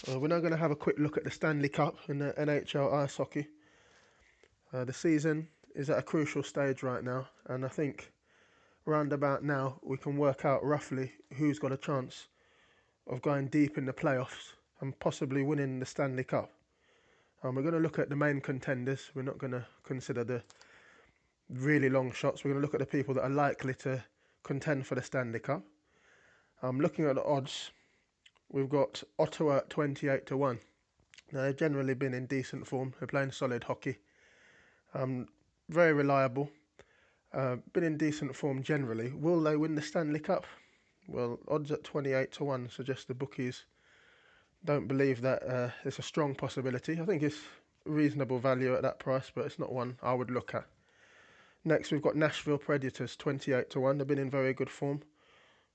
We're now going to have a quick look at the Stanley Cup in the NHL ice hockey. The season is at a crucial stage right now, and I think round about now we can work out roughly who's got a chance of going deep in the playoffs and possibly winning the Stanley Cup. We're going to look at the main contenders. We're not going to consider the really long shots. We're going to look at the people that are likely to contend for the Stanley Cup. Looking at the odds, we've got Ottawa at 28 to 1. Now, they've generally been in decent form. They're playing solid hockey. Very reliable. Been in decent form generally. Will they win the Stanley Cup? Well, odds at 28 to 1 suggest the bookies don't believe that it's a strong possibility. I think it's reasonable value at that price, but it's not one I would look at. Next, we've got Nashville Predators, 28 to 1. They've been in very good form.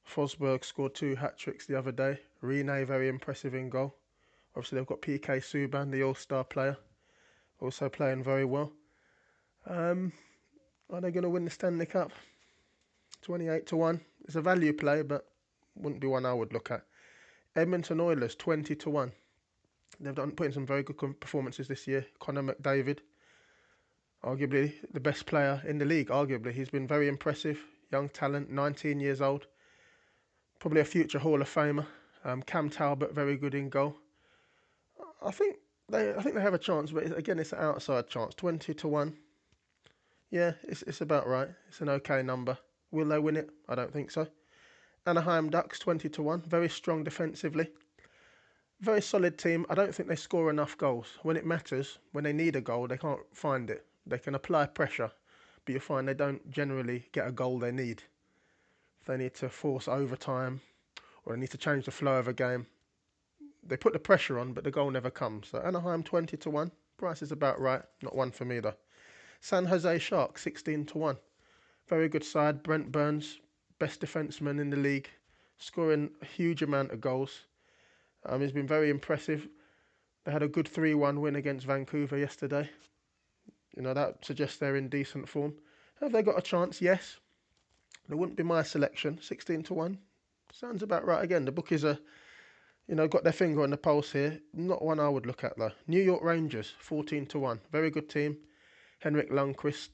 Forsberg scored 2 hat-tricks the other day. Rene, very impressive in goal. Obviously, they've got PK Subban, the all-star player, also playing very well. Are they going to win the Stanley Cup? 28 to 1. It's a value play, but wouldn't be one I would look at. Edmonton Oilers, 20 to 1. They've put in some very good performances this year. Connor McDavid, arguably the best player in the league, arguably. He's been very impressive. Young talent, 19 years old. Probably a future Hall of Famer. Cam Talbot, very good in goal. I think they have a chance, but again, it's an outside chance. 20 to 1. Yeah, it's about right. It's an okay number. Will they win it? I don't think so. Anaheim Ducks, 20 to 1. Very strong defensively. Very solid team. I don't think they score enough goals. When it matters, when they need a goal, they can't find it. They can apply pressure, but you find they don't generally get a goal they need. If they need to force overtime or they need to change the flow of a game, they put the pressure on, but the goal never comes. So Anaheim 20 to 1. Price is about right. Not one for me though. San Jose Sharks 16 to 1. Very good side. Brent Burns, best defenseman in the league, scoring a huge amount of goals. He's been very impressive. They had a good 3-1 win against Vancouver yesterday. That suggests they're in decent form. Have they got a chance? Yes. It wouldn't be my selection. 16 to 1. Sounds about right again. The bookies are, got their finger on the pulse here. Not one I would look at though. New York Rangers, 14 to 1. Very good team. Henrik Lundqvist,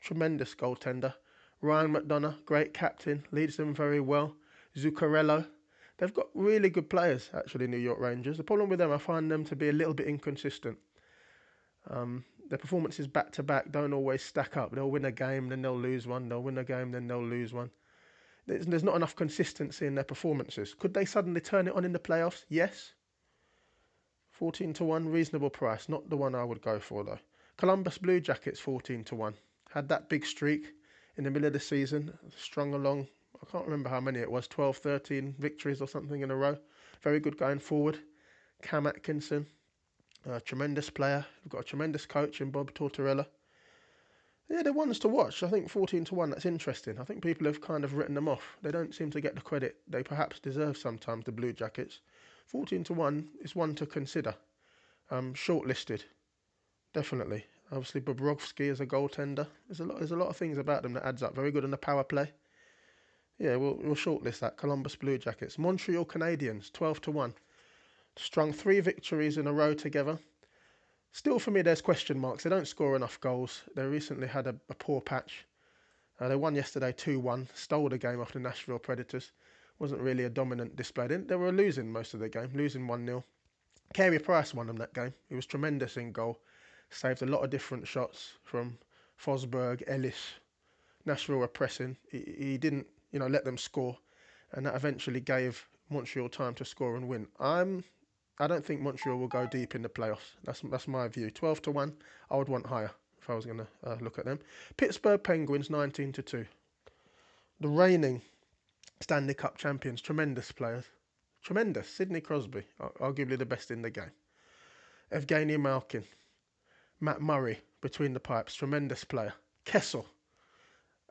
tremendous goaltender. Ryan McDonough, great captain, leads them very well. Zuccarello. They've got really good players, actually, New York Rangers. The problem with them, I find them to be a little bit inconsistent. Their performances back-to-back don't always stack up. They'll win a game, then they'll lose one. They'll win a game, then they'll lose one. There's not enough consistency in their performances. Could they suddenly turn it on in the playoffs? Yes. 14 to 1, reasonable price. Not the one I would go for, though. Columbus Blue Jackets, 14 to 1. Had that big streak in the middle of the season, strung along. I can't remember how many it was, 12, 13 victories or something in a row. Very good going forward. Cam Atkinson, a tremendous player. We've got a tremendous coach in Bob Tortorella. Yeah, they're ones to watch. I think 14 to 1, that's interesting. I think people have kind of written them off. They don't seem to get the credit they perhaps deserve sometimes, the Blue Jackets. 14 to 1 is one to consider. Shortlisted, definitely. Obviously, Bobrovsky is a goaltender. There's a lot of things about them that adds up. Very good on the power play. Yeah, we'll shortlist that. Columbus Blue Jackets. Montreal Canadiens, 12 to 1. Strung 3 victories in a row together. Still, for me, there's question marks. They don't score enough goals. They recently had a poor patch. They won yesterday 2-1. Stole the game off the Nashville Predators. Wasn't really a dominant display. They were losing most of the game, losing 1-0. Carey Price won them that game. He was tremendous in goal. Saved a lot of different shots from Forsberg, Ellis. Nashville were pressing. He didn't, let them score, and that eventually gave Montreal time to score and win. I don't think Montreal will go deep in the playoffs. That's my view. 12 to 1. I would want higher if I was going to look at them. Pittsburgh Penguins 19 to 2. The reigning Stanley Cup champions, tremendous players. Tremendous. Sidney Crosby, arguably the best in the game. Evgeny Malkin. Matt Murray, between the pipes, tremendous player. Kessel.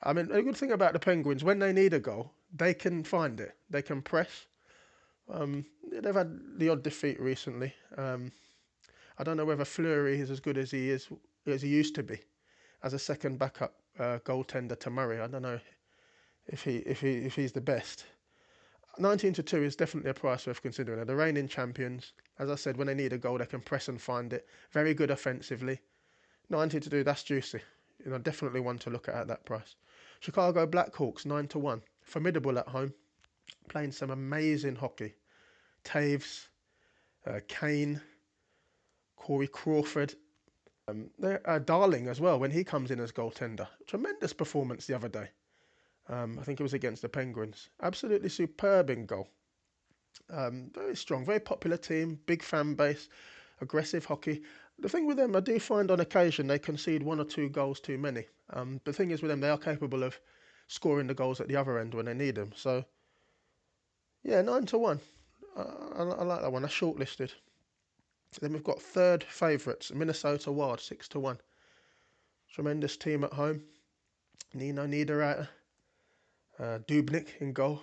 I mean, the good thing about the Penguins, when they need a goal, they can find it. They can press. They've had the odd defeat recently. I don't know whether Fleury is as good as he used to be, as a second backup goaltender to Murray. I don't know if he's the best. 19-2 is definitely a price worth considering. They're the reigning champions. As I said, when they need a goal, they can press and find it. Very good offensively. 19-2, that's juicy. Definitely one to look at that price. Chicago Blackhawks 9-1. Formidable at home. Playing some amazing hockey. Taves, Kane, Corey Crawford. They're Darling as well when he comes in as goaltender. Tremendous performance the other day. I think it was against the Penguins. Absolutely superb in goal. Very strong, very popular team, big fan base, aggressive hockey. The thing with them, I do find on occasion they concede 1 or 2 goals too many. The thing is with them, they are capable of scoring the goals at the other end when they need them. So, yeah, 9-1. I like that one. That's shortlisted. Then we've got third favourites, Minnesota Wild, 6-1. Tremendous team at home. Nino Niederreiter, Dubnik in goal.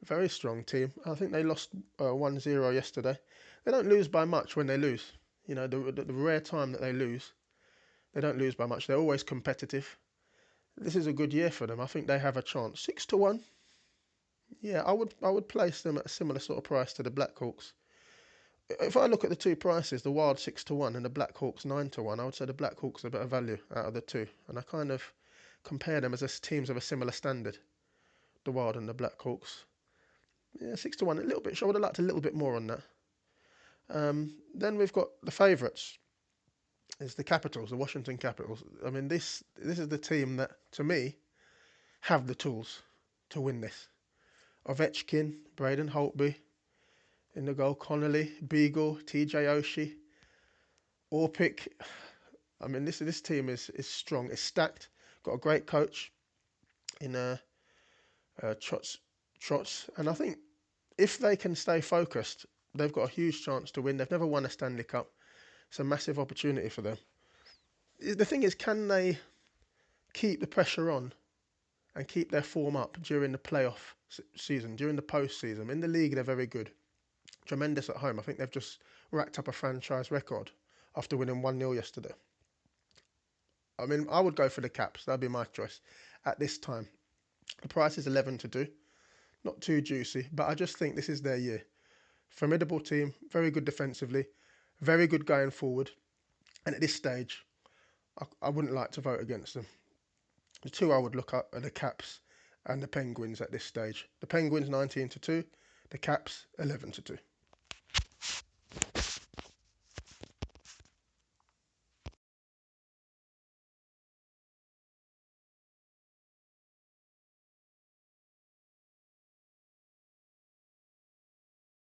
Very strong team. I think they lost 1-0 yesterday. They don't lose by much when they lose. The rare time that they lose, they don't lose by much. They're always competitive. This is a good year for them. I think they have a chance. 6-1. Yeah, I would place them at a similar sort of price to the Blackhawks. If I look at the two prices, the Wild 6-1 and the Blackhawks 9-1, I would say the Blackhawks are a better value out of the two. And I kind of compare them as teams of a similar standard, the Wild and the Blackhawks. Yeah, 6-1, a little bit. I would have liked a little bit more on that. Then we've got the favourites. It's the Capitals, the Washington Capitals. I mean, this is the team that, to me, have the tools to win this. Ovechkin, Braden Holtby in the goal, Connolly, Beagle, TJ Oshie, Orpik. I mean, this team is strong. It's stacked. Got a great coach in Trotz, and I think if they can stay focused, they've got a huge chance to win. They've never won a Stanley Cup. It's a massive opportunity for them. The thing is, can they keep the pressure on and keep their form up during the playoff season, during the post-season? In the league, they're very good. Tremendous at home. I think they've just racked up a franchise record after winning 1-0 yesterday. I mean, I would go for the Caps. That'd be my choice at this time. The price is 11-2. Not too juicy, but I just think this is their year. Formidable team, very good defensively, very good going forward. And at this stage, I wouldn't like to vote against them. The two I would look at are the Caps and the Penguins at this stage. The Penguins 19-2, the Caps 11-2.